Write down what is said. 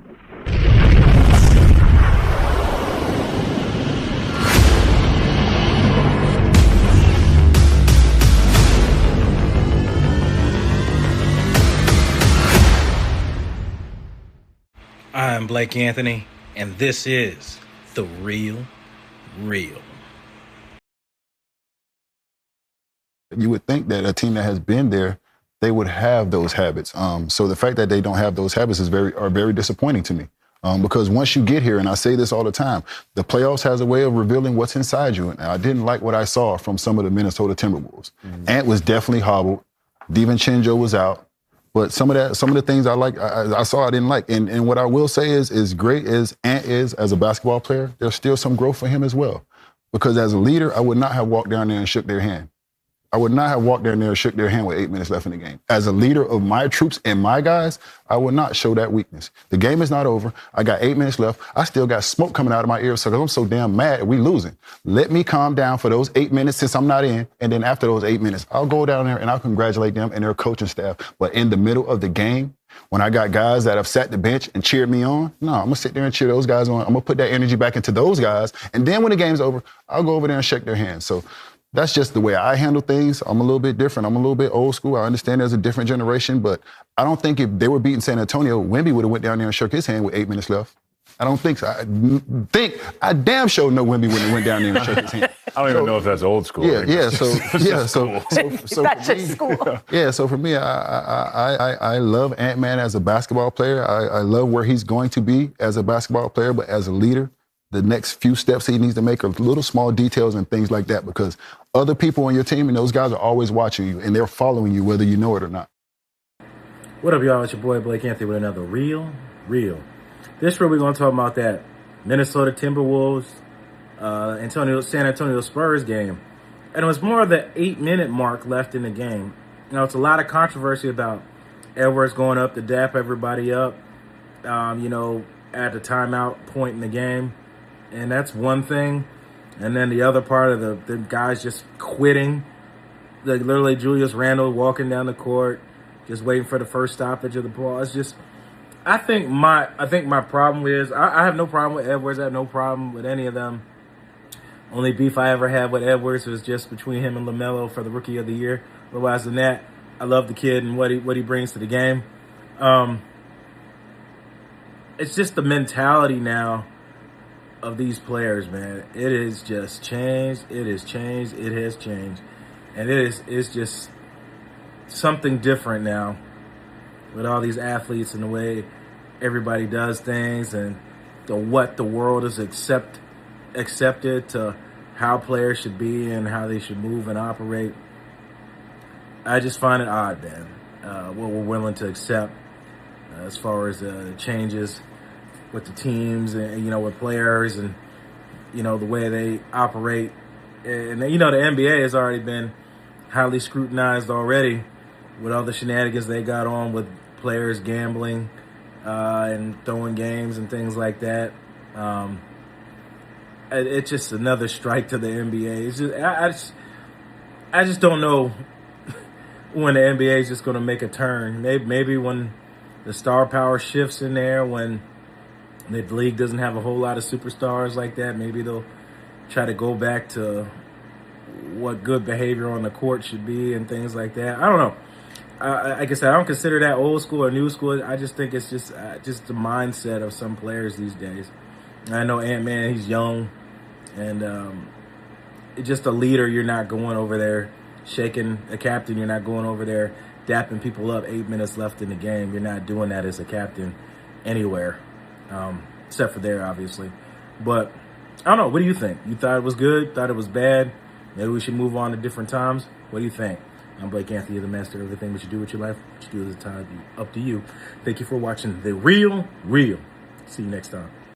I'm Blake Anthony, and this is The Real Real. You would think that a team that has been there, they would have those habits. So the fact that they don't have those habits are very disappointing to me. Because once you get here, and I say this all the time, the playoffs has a way of revealing what's inside you. And I didn't like what I saw from some of the Minnesota Timberwolves. Ant was definitely hobbled. DiVincenzo was out. But some of the things I saw I didn't like. And what I will say is great as Ant is as a basketball player, there's still some growth for him as well. Because as a leader, I would not have walked down there and shook their hand. I would not have walked down there and shook their hand with 8 minutes left in the game. As a leader of my troops and my guys, I would not show that weakness. The game is not over. I got 8 minutes left. I still got smoke coming out of my ears because I'm so damn mad we losing. Let me calm down for those 8 minutes since I'm not in, and then after those 8 minutes, I'll go down there and I'll congratulate them and their coaching staff. But in the middle of the game, when I got guys that have sat the bench and cheered me on, no, I'm going to sit there and cheer those guys on. I'm going to put that energy back into those guys, and then when the game's over, I'll go over there and shake their hands. So that's just the way I handle things. I'm a little bit different. I'm a little bit old school. I understand there's a different generation, but I don't think if they were beating San Antonio, Wemby would have went down there and shook his hand with 8 minutes left. I don't think so. I damn sure know Wemby wouldn't have went down there and shook his hand. I don't even know if that's old school. So That's just school. Yeah, so for me, I love Ant-Man as a basketball player. I love where he's going to be as a basketball player, but as a leader, the next few steps he needs to make are little small details and things like that, because other people on your team and those guys are always watching you and they're following you whether you know it or not. What up, y'all? It's your boy Blake Anthony with another Real. This week we're going to talk about that Minnesota Timberwolves, San Antonio Spurs game. And it was more of the 8-minute mark left in the game. You know, it's a lot of controversy about Edwards going up to dap everybody up, at the timeout point in the game. And that's one thing. And then the other part of the guys just quitting. Like literally Julius Randle walking down the court, just waiting for the first stoppage of the ball. It's just, I think my problem is, I have no problem with Edwards. I have no problem with any of them. Only beef I ever had with Edwards was just between him and LaMelo for the Rookie of the Year. Otherwise than that, I love the kid and what he brings to the game. It's just the mentality now of these players, man. It has just changed. It has changed. And it's just something different now with all these athletes and the way everybody does things and what the world is accepted to how players should be and how they should move and operate. I just find it odd, man, what we're willing to accept as far as the changes with the teams and, with players and, the way they operate. And, the NBA has already been highly scrutinized already with all the shenanigans they got on with players gambling and throwing games and things like that. It's just another strike to the NBA. It's just, I just don't know when the NBA is just going to make a turn. Maybe when the star power shifts in there, when the league doesn't have a whole lot of superstars like that, maybe they'll try to go back to what good behavior on the court should be and things like that. I don't know. Like I said, I don't consider that old school or new school. I just think it's just the mindset of some players these days. I know Ant-Man, he's young, and it's just a leader. You're not going over there shaking a captain. You're not going over there dapping people up 8 minutes left in the game. You're not doing that as a captain anywhere, except for there, obviously. But I don't know. What do you think? You thought it was good? Thought it was bad? Maybe we should move on to different times? What do you think? I'm Blake Anthony, the master of everything that you do with your life. What you do is up to you. Thank you for watching The Real. See you next time.